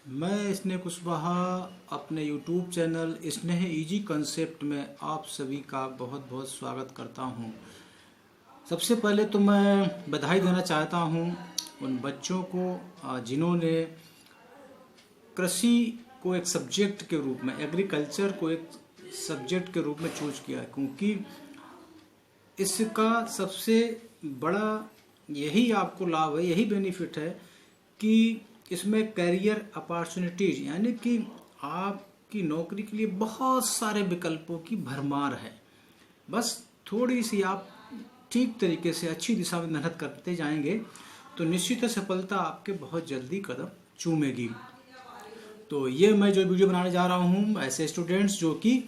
मैं स्नेह कुशवाहा अपने YouTube चैनल स्नेह इजी कंसेप्ट में आप सभी का बहुत बहुत स्वागत करता हूं। सबसे पहले तो मैं बधाई देना चाहता हूं उन बच्चों को जिन्होंने कृषि को एक सब्जेक्ट के रूप में, एग्रीकल्चर को एक सब्जेक्ट के रूप में चूज किया, क्योंकि इसका सबसे बड़ा यही आपको लाभ है, यही बेनिफिट है कि इसमें करियर अपॉर्चुनिटीज, यानी कि आपकी नौकरी के लिए बहुत सारे विकल्पों की भरमार है। बस थोड़ी सी आप ठीक तरीके से अच्छी दिशा में मेहनत करते जाएंगे तो निश्चित सफलता आपके बहुत जल्दी कदम चूमेगी। तो ये मैं जो वीडियो बनाने जा रहा हूँ ऐसे स्टूडेंट्स जो कि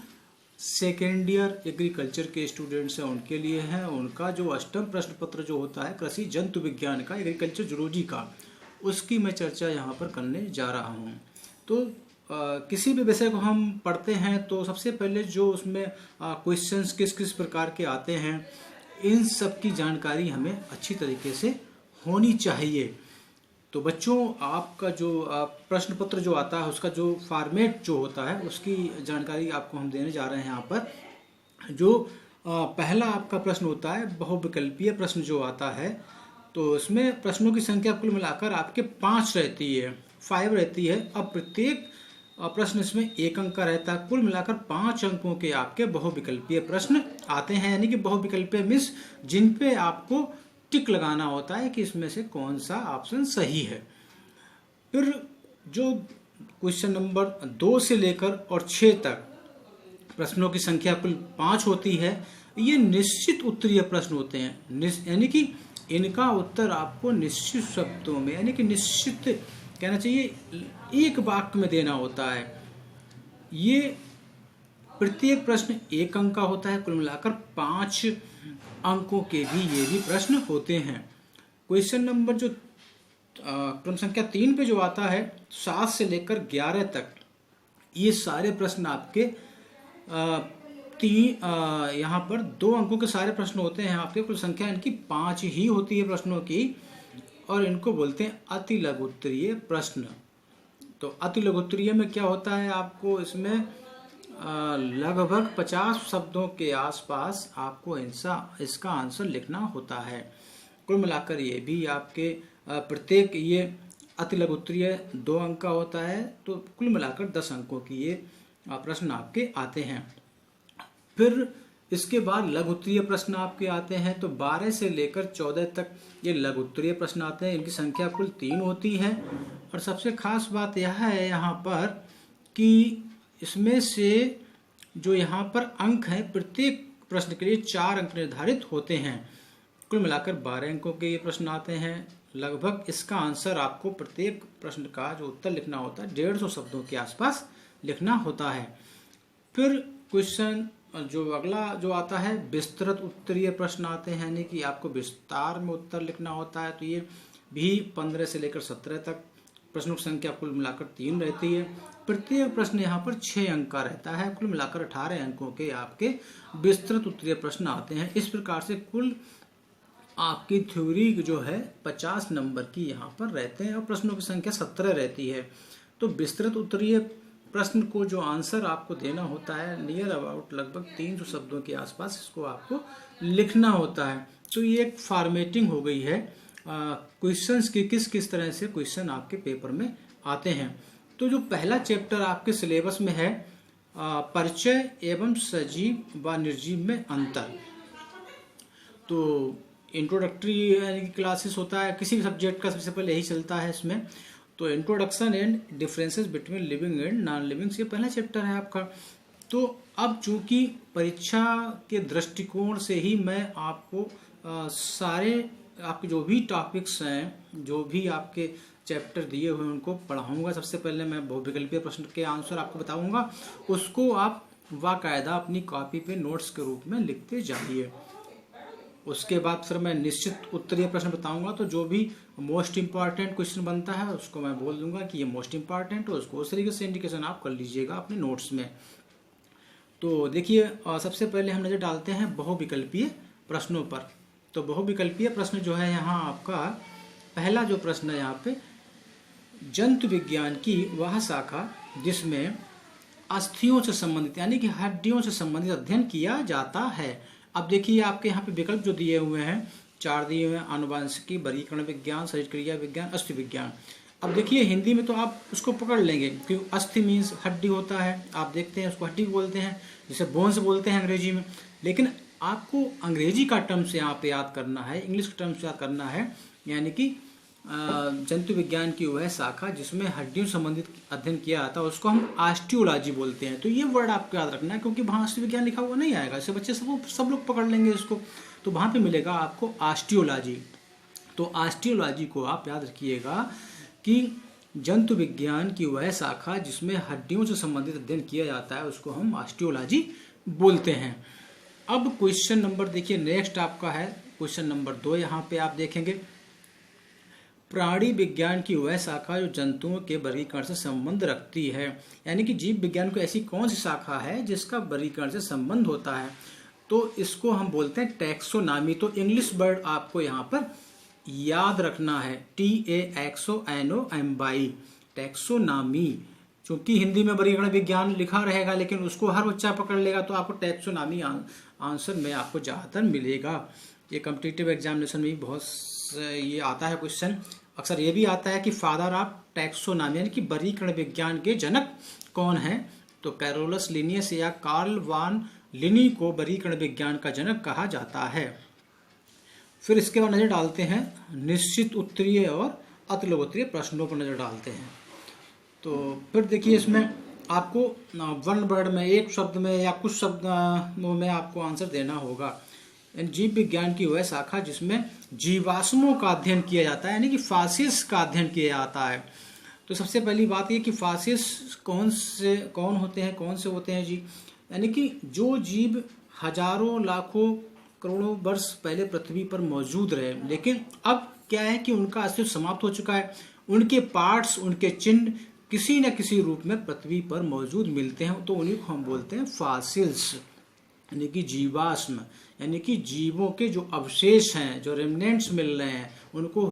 सेकेंड ईयर एग्रीकल्चर के स्टूडेंट्स हैं उनके लिए है। उनका जो अष्टम प्रश्न पत्र जो होता है कृषि जंतु विज्ञान का, एग्रीकल्चर जूलॉजी का, उसकी मैं चर्चा यहाँ पर करने जा रहा हूँ। तो किसी भी विषय को हम पढ़ते हैं तो सबसे पहले जो उसमें क्वेश्चंस किस किस प्रकार के आते हैं, इन सब की जानकारी हमें अच्छी तरीके से होनी चाहिए। तो बच्चों, आपका जो प्रश्न पत्र जो आता है उसका जो फॉर्मेट जो होता है उसकी जानकारी आपको हम देने जा रहे हैं यहाँ पर। जो पहला आपका प्रश्न होता है बहुविकल्पीय प्रश्न जो आता है, तो इसमें प्रश्नों की संख्या कुल मिलाकर आपके 5 रहती है, 5 रहती है। अब प्रत्येक प्रश्न इसमें 1 अंक का रहता है। कुल मिलाकर 5 अंकों के आपके बहुविकल्पीय प्रश्न आते हैं, यानी कि बहुविकल्पीय मींस जिन पे आपको टिक लगाना होता है कि इसमें से कौन सा ऑप्शन सही है। फिर जो क्वेश्चन नंबर 2 से लेकर और 6 तक प्रश्नों की संख्या कुल 5 होती है। ये निश्चित उत्तरीय प्रश्न होते हैं, यानी कि इनका उत्तर आपको निश्चित शब्दों में, यानी कि निश्चित कहना चाहिए एक वाक्य में देना होता है। ये प्रत्येक प्रश्न 1 अंक का होता है। कुल मिलाकर 5 अंकों के भी ये भी प्रश्न होते हैं। क्वेश्चन नंबर जो क्रम संख्या 3 पे जो आता है 7 से लेकर 11 तक, ये सारे प्रश्न आपके यहाँ पर 2 अंकों के सारे प्रश्न होते हैं आपके। कुल संख्या इनकी 5 ही होती है प्रश्नों की, और इनको बोलते हैं अति लघु उत्तरीय प्रश्न। तो अति लघु उत्तरीय में क्या होता है, आपको इसमें लगभग 50 शब्दों के आसपास आपको इसका आंसर लिखना होता है। कुल मिलाकर ये भी आपके प्रत्येक ये अति लघु उत्तरीय 2 अंक का होता है, तो कुल मिलाकर 10 अंकों की ये प्रश्न आपके आते हैं। फिर इसके बाद लघु उत्तरीय प्रश्न आपके आते हैं, तो 12 से लेकर 14 तक ये लघु उत्तरीय प्रश्न आते हैं। इनकी संख्या कुल 3 होती है। और सबसे खास बात यह है यहाँ पर कि इसमें से जो यहाँ पर अंक हैं, प्रत्येक प्रश्न के लिए 4 अंक निर्धारित होते हैं। कुल मिलाकर 12 अंकों के ये प्रश्न आते हैं। लगभग इसका आंसर आपको प्रत्येक प्रश्न का जो उत्तर लिखना होता है 150 शब्दों के आसपास लिखना होता है। फिर क्वेश्चन जो अगला जो आता है विस्तृत उत्तरीय प्रश्न आते हैं, यानी कि आपको विस्तार में उत्तर लिखना होता है। तो ये भी 15 से लेकर 17 तक प्रश्नों की संख्या कुल मिलाकर 3 रहती है। प्रत्येक प्रश्न यहाँ पर 6 अंक का रहता है। कुल मिलाकर 18 अंकों के आपके विस्तृत उत्तरीय प्रश्न आते हैं। इस प्रकार से कुल आपकी थ्योरी जो है 50 नंबर की यहाँ पर रहते हैं और प्रश्नों की संख्या 17 रहती है। तो विस्तृत उत्तरीय प्रश्न को जो आंसर आपको देना होता है नियर अबाउट लगभग 300 शब्दों के आसपास इसको आपको लिखना होता है। तो ये एक फॉर्मेटिंग हो गई है क्वेश्चंस की, किस किस तरह से क्वेश्चन आपके पेपर में आते हैं। तो जो पहला चैप्टर आपके सिलेबस में है परिचय एवं सजीव व निर्जीव में अंतर, तो इंट्रोडक्टरी क्लासेस होता है किसी भी सब्जेक्ट का, सबसे पहले यही चलता है इसमें। तो introduction and differences between living and non living, ये पहला चैप्टर है आपका। तो अब चूंकि परीक्षा के दृष्टिकोण से ही मैं आपको सारे आपके जो भी टॉपिक्स हैं, जो भी आपके चैप्टर दिए हुए हैं उनको पढ़ाऊंगा। सबसे पहले मैं बहुविकल्पीय प्रश्न के आंसर आपको बताऊंगा, उसको आप बाकायदा अपनी कॉपी पे नोट्स के रूप में लिखते जाइए। उसके बाद फिर मैं निश्चित उत्तरीय प्रश्न बताऊंगा, तो जो भी मोस्ट इंपॉर्टेंट क्वेश्चन बनता है उसको मैं बोल दूंगा कि ये मोस्ट इंपॉर्टेंट है, उसको उस तरीके से इंडिकेशन आप कर लीजिएगा अपने नोट्स में। तो देखिए सबसे पहले हम नजर डालते हैं बहुविकल्पीय प्रश्नों पर। तो बहुविकल्पीय प्रश्न जो है यहाँ आपका पहला जो प्रश्न है यहाँ पे, जंतु विज्ञान की वह शाखा जिसमें अस्थियों से संबंधित यानी कि हड्डियों से संबंधित अध्ययन किया जाता है। अब देखिए आपके यहाँ पे विकल्प जो दिए हुए हैं 4 दिए हुए हैं, आनुवांशिकी, वर्गीकरण विज्ञान, शरीर क्रिया विज्ञान, अस्थि विज्ञान। अब देखिए हिंदी में तो आप उसको पकड़ लेंगे क्योंकि अस्थि मीन्स हड्डी होता है, आप देखते हैं उसको हड्डी बोलते हैं, जिसे बोन्स बोलते हैं अंग्रेजी में। लेकिन आपको अंग्रेजी का टर्म्स यहाँ पे याद करना है, इंग्लिश का टर्म्स याद करना है, यानी कि जंतु विज्ञान की वह शाखा जिसमें हड्डियों संबंधित अध्ययन किया जाता है उसको हम ऑस्टियोलॉजी बोलते हैं। तो ये वर्ड आपको याद रखना है क्योंकि वहाँ अस्थि विज्ञान लिखा हुआ नहीं आएगा, इससे बच्चे सब लोग पकड़ लेंगे इसको, तो वहाँ पे मिलेगा आपको ऑस्टियोलॉजी। तो ऑस्टियोलॉजी को आप याद रखिएगा कि जंतु विज्ञान की वह शाखा जिसमें हड्डियों से संबंधित अध्ययन किया जाता है उसको हम ऑस्टियोलॉजी बोलते हैं। अब क्वेश्चन नंबर देखिए नेक्स्ट आपका है क्वेश्चन नंबर 2। यहाँ पे आप देखेंगे प्राणी विज्ञान की वह शाखा जो जंतुओं के वर्गीकरण से संबंध रखती है, यानी कि जीव विज्ञान को ऐसी कौन सी शाखा है जिसका वर्गीकरण से संबंध होता है, तो इसको हम बोलते हैं टैक्सोनॉमी। तो इंग्लिश वर्ड आपको यहाँ पर याद रखना है, TAXONOMY, टैक्सोनॉमी। चूंकि हिंदी में वर्गीकरण विज्ञान लिखा रहेगा लेकिन उसको हर बच्चा पकड़ लेगा, तो आपको टैक्सोनॉमी आंसर में आपको ज़्यादातर मिलेगा। ये कॉम्पिटिटिव एग्जामिनेशन में भी बहुत ये आता है क्वेश्चन, अक्सर ये भी आता है कि फादर ऑफ टैक्सोनॉमी यानी कि वर्गीकरण विज्ञान के जनक कौन है, तो कैरोलस लिनियस या कार्ल वान लिनी को वर्गीकरण विज्ञान का जनक कहा जाता है। फिर इसके बाद नजर डालते हैं निश्चित उत्तरीय और अतिलघुत्तरीय प्रश्नों पर नजर डालते हैं। तो फिर देखिए इसमें आपको वन वर्ड में, एक शब्द में या कुछ शब्दों में आपको आंसर देना होगा। जीव विज्ञान की वह शाखा जिसमें जीवाश्मों का अध्ययन किया जाता है, यानी कि फॉसिल्स का अध्ययन किया जाता है। तो सबसे पहली बात ये कि फॉसिल्स कौन से होते हैं जी, यानी कि जो जीव हजारों लाखों करोड़ों वर्ष पहले पृथ्वी पर मौजूद रहे, लेकिन अब क्या है कि उनका अस्तित्व समाप्त हो चुका है, उनके पार्ट्स, उनके चिन्ह किसी न किसी रूप में पृथ्वी पर मौजूद मिलते हैं, तो उन्हीं को हम बोलते हैं फॉसिल्स, यानी कि जीवाश्म, यानी कि जीवों के जो अवशेष हैं, जो रेमनेंट्स मिल रहे हैं, उनको